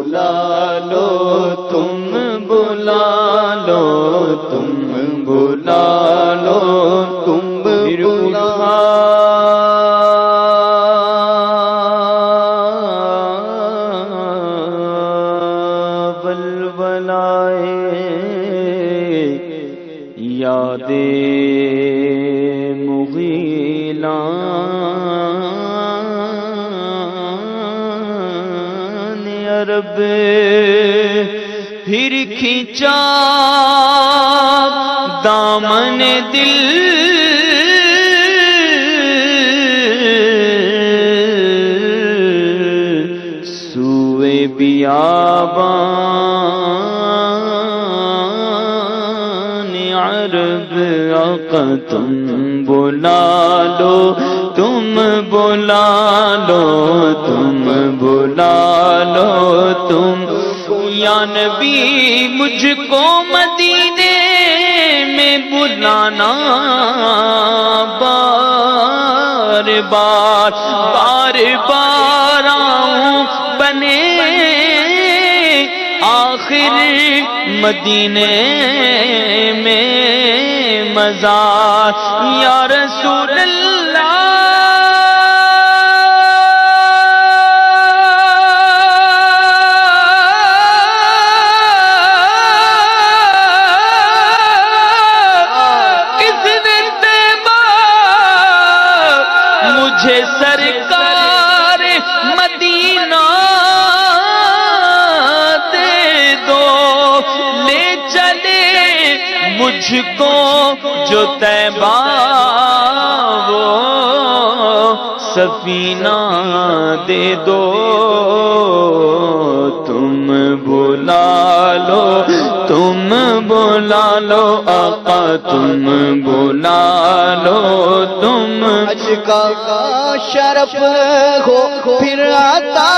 بلا لو تم بلا لو تم بلا لو تم بلا یاد مغیلان عرب پھر کھینچا دامن دل سوئے بیابان عرب آقا تم بلا لو تم بلا لو تم بلا لو تم یا نبی مجھ کو مدینے میں بلانا بار بار بار بار آؤں بنے آخر مدینے میں مزار یا رسول اللہ مجھے سرکار مدینہ دے دو لے چلے مجھ کو جو طیبہ وہ سفینہ دے دو تم بلا لو تم بلا لو آقا تم بلا لو تم حج کا شرف ہو پھر آتا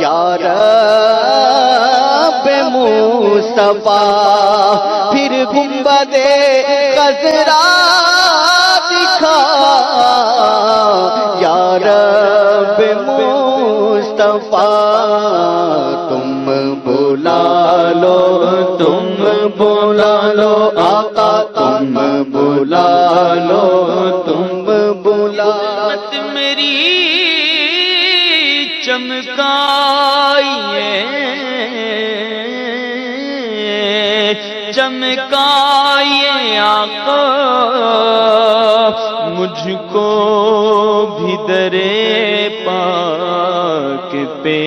یا رب مصطفیٰ پھر گنبد خضرا دکھا یا رب مصطفیٰ تم بلا لو تم بلا لو آقا تم بلا لو تم بلا مت میری چمکائیے چمکائیے آقا مجھ کو بھی درے پاک پہ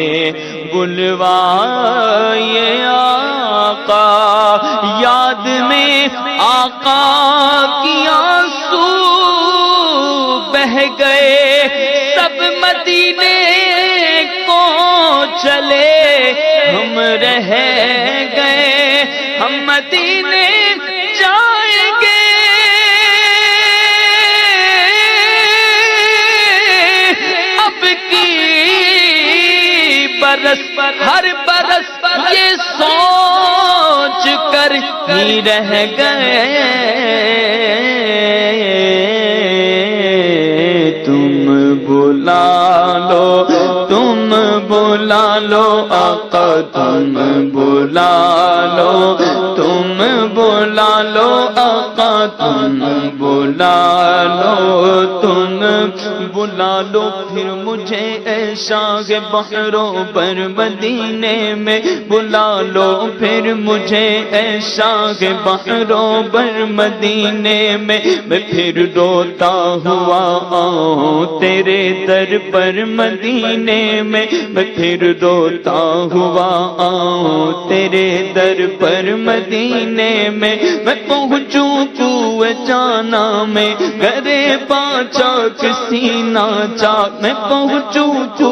بلوائیے آقا یاد میں آقا کی آنسو بہ گئے سب مدینے کو چلے ہم رہ گئے ہم مدینے جائیں گے اب کی برس ہر برس یہ سوچ کر ہی رہ گئے تم بلا لو تم بلا لو آقا تم بلا لو تم بلا لو آقا تم بلا لو تم بلا لو پھر مجھے اے شاہ بحروں پر مدینے میں بلا لو پھر مجھے اے شاہ بحروں پر مدینے میں پھر روتا ہوا آؤں تیرے در پر مدینے میں پھر روتا ہوا آؤں تیرے در پر مدینے میں پہنچوں تو جانا میں گرے پاچا کسی ناچا میں پہنچوں تو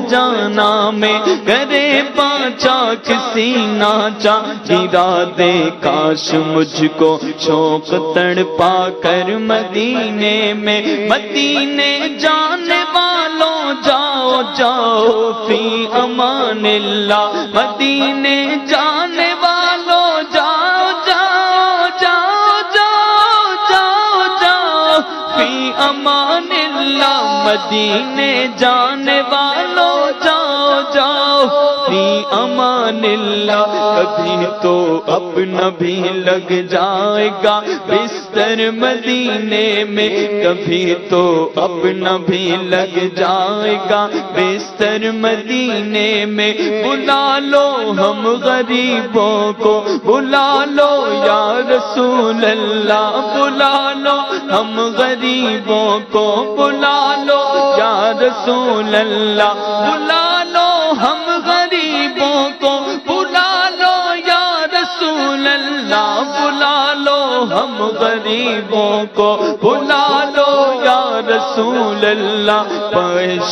جانا میں گرے پاچا کسی ناچا ارادے کاش مجھ کو شوق تڑپا کر مدینے میں مدینے جانے والوں جاؤ جاؤ فی امان اللہ مدینے جانے والوں جاؤ جاؤ جاؤ جاؤ جاؤ جاؤ فی امان اللہ مدینے جانے والوں جاؤ جاؤ فی امان اللہ، کبھی تو اپنا بھی لگ جائے گا بستر مدینے میں، کبھی تو اپنا بھی لگ جائے گا بستر مدینے میں، بلا لو ہم غریبوں کو، بلا لو یا رسول اللہ، بلا لو ہم غریبوں کو، بلا لو یا رسول اللہ، بلا لو ہم غریبوں کو، بلا لو یا رسول اللہ، بلا لو ہم غریبوں کو، بلا لو یا رسول اللہ۔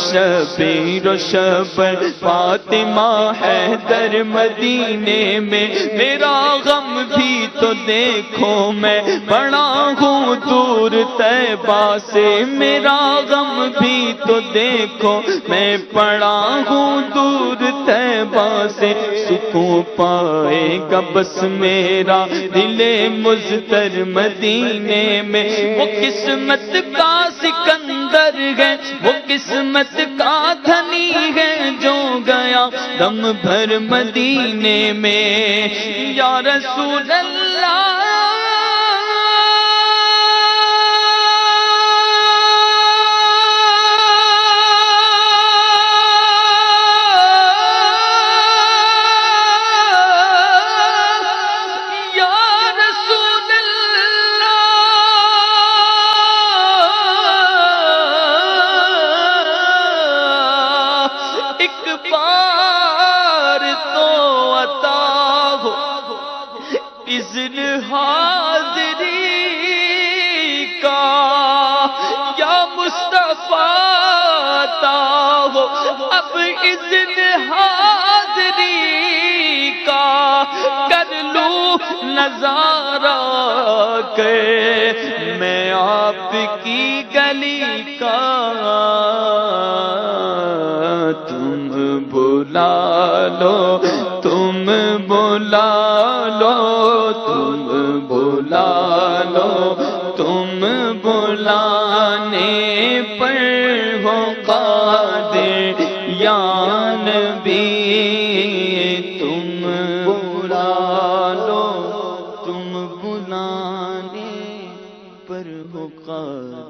شبیر و شبر فاطمہ حیدر مدینے میں، میرا غم بھی تو دیکھو میں پڑا ہوں دور طیبہ سے، میرا غم بھی تو دیکھو میں پڑا ہوں دور طیبہ سے، سکون پائے گا بس میرا دل مضطر مدینے میں، وہ قسمت کا سکندر ہے، وہ قسمت کا دھنی ہے جو گیا دم بھر مدینے میں، یا رسول اللہ اذن حاضری کا، یا مصطفیٰ عطا ہو اب اذن حاضری کا، کر لوں نظارہ کہ میں آپ کی گلی کا، تم بلا لو تم بلا لو تم بلا لو، تم بلانے پر ہو قادر یا نبی، تم بلا لو تم بلانے پر ہو قادر۔